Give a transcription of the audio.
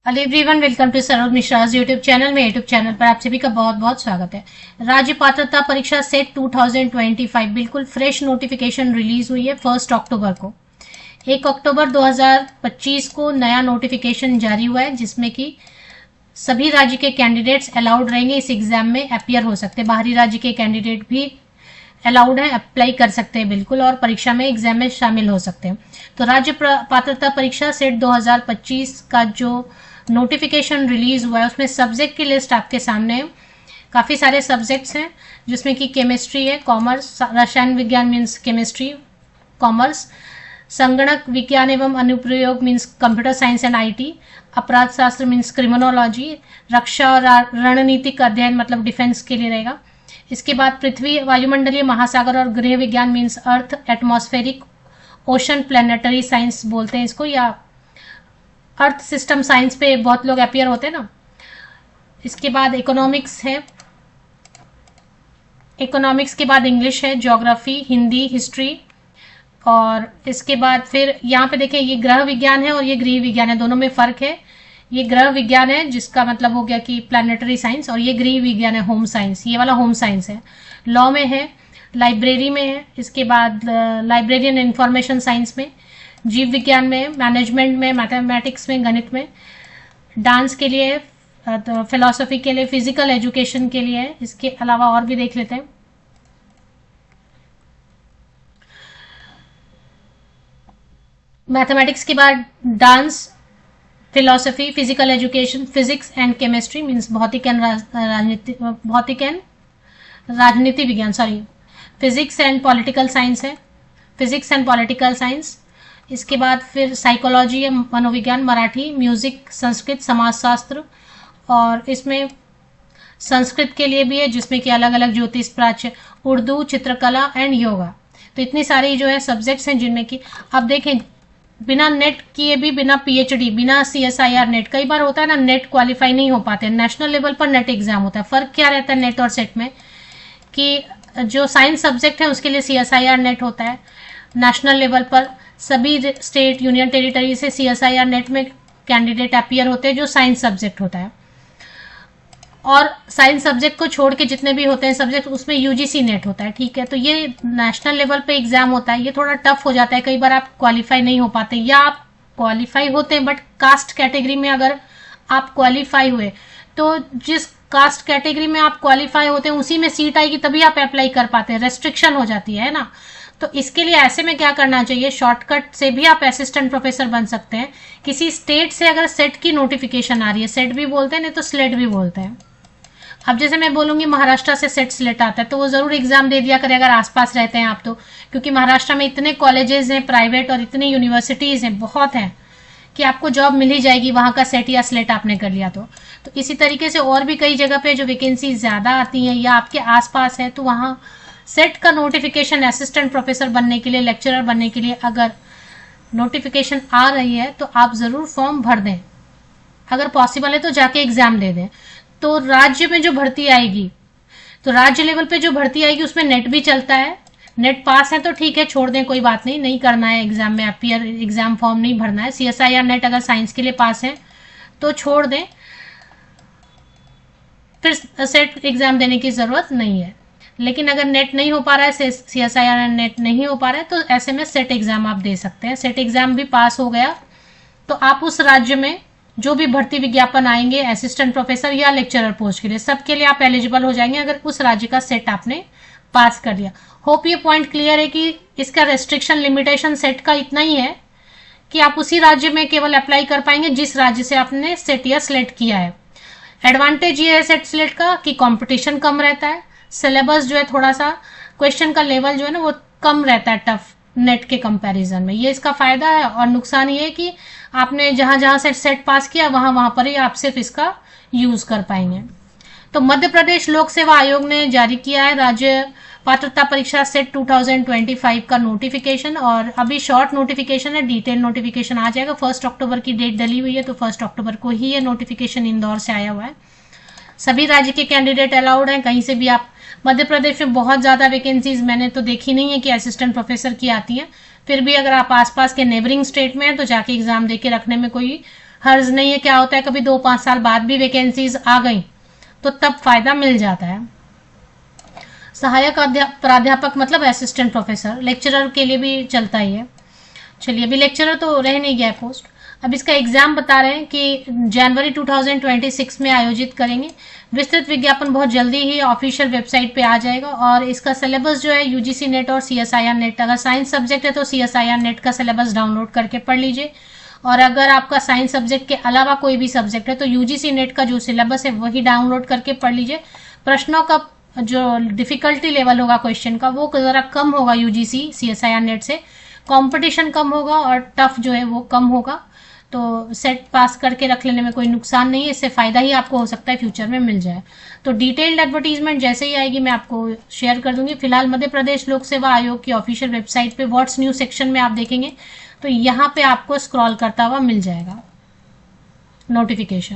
Hello everyone, welcome to Saroj Mishra YouTube channel में। YouTube channel पर आप सभी का बहुत बहुत स्वागत है। राज्य पात्रता परीक्षा सेट 2025 बिल्कुल फ्रेश नोटिफिकेशन रिलीज हुई है 1 अक्टूबर को। 1 अक्टूबर 2025 को नया नोटिफिकेशन जारी हुआ है, जिसमें कि सभी राज्य के कैंडिडेट्स अलाउड रहेंगे इस एग्जाम में अपियर हो सकते हैं। बाहरी राज्य के कैंडिडेट भी अलाउड है, अप्लाई कर सकते हैं बिल्कुल, और परीक्षा में एग्जाम में शामिल हो सकते हैं। तो राज्य पात्रता परीक्षा सेट 2025 का जो नोटिफिकेशन रिलीज हुआ है उसमें सब्जेक्ट की लिस्ट आपके सामने है। काफ़ी सारे सब्जेक्ट्स हैं, जिसमें कि केमिस्ट्री है, कॉमर्स, रसायन विज्ञान मीन्स केमिस्ट्री कॉमर्स, संगणक विज्ञान एवं अनुप्रयोग means computer science and IT, अपराध शास्त्र मीन्स क्रिमिनोलॉजी, रक्षा और रणनीतिक अध्ययन मतलब डिफेंस के लिए रहेगा। इसके बाद पृथ्वी, वायुमंडलीय, महासागर और गृह विज्ञान means earth, atmospheric, ocean, planetary science बोलते हैं इसको, या अर्थ सिस्टम साइंस पे बहुत लोग अपियर होते हैं ना। इसके बाद इकोनॉमिक्स है, इकोनॉमिक्स के बाद इंग्लिश है, ज्योग्राफी, हिंदी, हिस्ट्री, और इसके बाद फिर यहाँ पे देखें ये ग्रह विज्ञान है और ये गृह विज्ञान है, दोनों में फर्क है। ये ग्रह विज्ञान है जिसका मतलब हो गया कि प्लैनेटरी साइंस, और ये गृह विज्ञान है होम साइंस, ये वाला होम साइंस है। लॉ में है, लाइब्रेरी में है, इसके बाद लाइब्रेरियन इंफॉर्मेशन साइंस में, जीव विज्ञान में, मैनेजमेंट में, मैथमेटिक्स में, गणित में, डांस के लिए, तो फिलॉसफी के लिए, फिजिकल एजुकेशन के लिए। इसके अलावा और भी देख लेते हैं। मैथमेटिक्स के बाद dance, philosophy, physical education, physics and chemistry means भौतिक एंड राजनीति विज्ञान, sorry, physics and political science है, फिजिक्स एंड पॉलिटिकल साइंस। इसके बाद फिर साइकोलॉजी या मनोविज्ञान, मराठी, म्यूजिक, संस्कृत, समाजशास्त्र, और इसमें संस्कृत के लिए भी है जिसमें कि अलग अलग ज्योतिष, प्राच्य, उर्दू, चित्रकला एंड योगा। तो इतनी सारी जो है सब्जेक्ट्स हैं, जिनमें कि अब देखें बिना नेट किए भी, बिना पीएचडी, बिना सीएसआईआर नेट, कई बार होता है ना नेट क्वालिफाई नहीं हो पाते, नेशनल लेवल पर नेट एग्जाम होता है। फर्क क्या रहता है नेट और सेट में, कि जो साइंस सब्जेक्ट है उसके लिए सीएसआईआर नेट होता है। नेशनल लेवल पर सभी स्टेट, यूनियन टेरिटरी से सीएसआईआर नेट में कैंडिडेट अपियर होते हैं जो साइंस सब्जेक्ट होता है। और साइंस सब्जेक्ट को छोड़ के जितने भी होते हैं सब्जेक्ट, उसमें यूजीसी नेट होता है, ठीक है। तो ये नेशनल लेवल पे एग्जाम होता है, ये थोड़ा टफ हो जाता है, कई बार आप क्वालिफाई नहीं हो पाते, या आप क्वालिफाई होते हैं बट कास्ट कैटेगरी में अगर आप क्वालिफाई हुए तो जिस कास्ट कैटेगरी में आप क्वालिफाई होते हैं उसी में सीट आएगी, तभी आप अप्लाई कर पाते हैं, रेस्ट्रिक्शन हो जाती है ना। तो इसके लिए ऐसे में क्या करना चाहिए, शॉर्टकट से भी आप असिस्टेंट प्रोफेसर बन सकते हैं। किसी स्टेट से अगर सेट की नोटिफिकेशन आ रही है, सेट भी बोलते हैं नहीं तो स्लेट भी बोलते हैं। अब जैसे मैं बोलूंगी महाराष्ट्र से सेट स्लेट आता है, तो वो जरूर एग्जाम दे दिया करें अगर आसपास रहते हैं आप तो, क्योंकि महाराष्ट्र में इतने कॉलेजेस हैं प्राइवेट और इतनी यूनिवर्सिटीज हैं, बहुत हैं, कि आपको जॉब मिल ही जाएगी वहां का सेट या स्लेट आपने कर लिया तो। इसी तरीके से और भी कई जगह पे जो वैकेंसी ज्यादा आती हैं या आपके आसपास है, तो वहां सेट का नोटिफिकेशन असिस्टेंट प्रोफेसर बनने के लिए, लेक्चरर बनने के लिए अगर नोटिफिकेशन आ रही है तो आप जरूर फॉर्म भर दें। अगर पॉसिबल है तो जाके एग्जाम दे दें। तो राज्य में जो भर्ती आएगी, तो राज्य लेवल पे जो भर्ती आएगी उसमें नेट भी चलता है। नेट पास है तो ठीक है, छोड़ दें, कोई बात नहीं, नहीं करना है एग्जाम में अपियर, एग्जाम फॉर्म नहीं भरना है। सीएसआईआर नेट अगर साइंस के लिए पास है तो छोड़ दें, फिर सेट एग्जाम देने की जरूरत नहीं है। लेकिन अगर नेट नहीं हो पा रहा है, सीएसआईआर नेट नहीं हो पा रहा है, तो ऐसे में सेट एग्जाम आप दे सकते हैं। सेट एग्जाम भी पास हो गया तो आप उस राज्य में जो भी भर्ती विज्ञापन आएंगे असिस्टेंट प्रोफेसर या लेक्चरर पोस्ट के लिए, सबके लिए आप एलिजिबल हो जाएंगे अगर उस राज्य का सेट आपने पास कर लिया। होप ये पॉइंट क्लियर है कि इसका रेस्ट्रिक्शन, लिमिटेशन सेट का इतना ही है कि आप उसी राज्य में केवल अप्लाई कर पाएंगे जिस राज्य से आपने सेट या स्लेट किया है। एडवांटेज ये है सेट स्लेट का कि कंपटीशन कम रहता है, सिलेबस जो है थोड़ा सा, क्वेश्चन का लेवल जो है ना वो कम रहता है टफ नेट के कंपैरिजन में, ये इसका फायदा है। और नुकसान ये है कि आपने जहां जहां से सेट पास किया वहां पर ही आप सिर्फ इसका यूज कर पाएंगे। तो मध्य प्रदेश लोक सेवा आयोग ने जारी किया है राज्य पात्रता परीक्षा सेट 2025 का नोटिफिकेशन, और अभी शॉर्ट नोटिफिकेशन है, डिटेल नोटिफिकेशन आ जाएगा। 1 अक्टूबर की डेट डली हुई है, तो 1 अक्टूबर को ही ये नोटिफिकेशन इंदौर से आया हुआ है। सभी राज्य के कैंडिडेट अलाउड हैं, कहीं से भी आप। मध्य प्रदेश में बहुत ज्यादा वैकेंसीज मैंने तो देखी नहीं है कि असिस्टेंट प्रोफेसर की आती है, फिर भी अगर आप आसपास के नेबरिंग स्टेट में हैं तो जाके एग्जाम देके रखने में कोई हर्ज नहीं है, क्या होता है कभी 2-5 साल बाद भी वैकेंसीज आ गई तो तब फायदा मिल जाता है। सहायक प्राध्यापक मतलब असिस्टेंट प्रोफेसर, लेक्चरर के लिए भी चलता ही है। चलिए, अभी लेक्चरर तो रह नहीं गया पोस्ट। अब इसका एग्जाम बता रहे हैं कि जनवरी 2026 में आयोजित करेंगे। विस्तृत विज्ञापन बहुत जल्दी ही ऑफिशियल वेबसाइट पे आ जाएगा। और इसका सिलेबस जो है यूजीसी नेट और सीएसआईआर नेट, अगर साइंस सब्जेक्ट है तो सीएसआईआर नेट का सिलेबस डाउनलोड करके पढ़ लीजिए, और अगर आपका साइंस सब्जेक्ट के अलावा कोई भी सब्जेक्ट है तो यूजीसी नेट का जो सिलेबस है वही डाउनलोड करके पढ़ लीजिए। प्रश्नों का जो डिफिकल्टी लेवल होगा क्वेश्चन का वो जरा कम होगा यूजीसी सीएसआईआर नेट से, कंपटीशन कम होगा और टफ जो है वो कम होगा। तो सेट पास करके रख लेने में कोई नुकसान नहीं है, इससे फायदा ही आपको हो सकता है फ्यूचर में मिल जाए। तो डिटेल्ड एडवर्टीजमेंट जैसे ही आएगी मैं आपको शेयर कर दूंगी। फिलहाल मध्य प्रदेश लोक सेवा आयोग की ऑफिशियल वेबसाइट पे व्हाट्स न्यू सेक्शन में आप देखेंगे तो यहाँ पे आपको स्क्रॉल करता हुआ मिल जाएगा नोटिफिकेशन।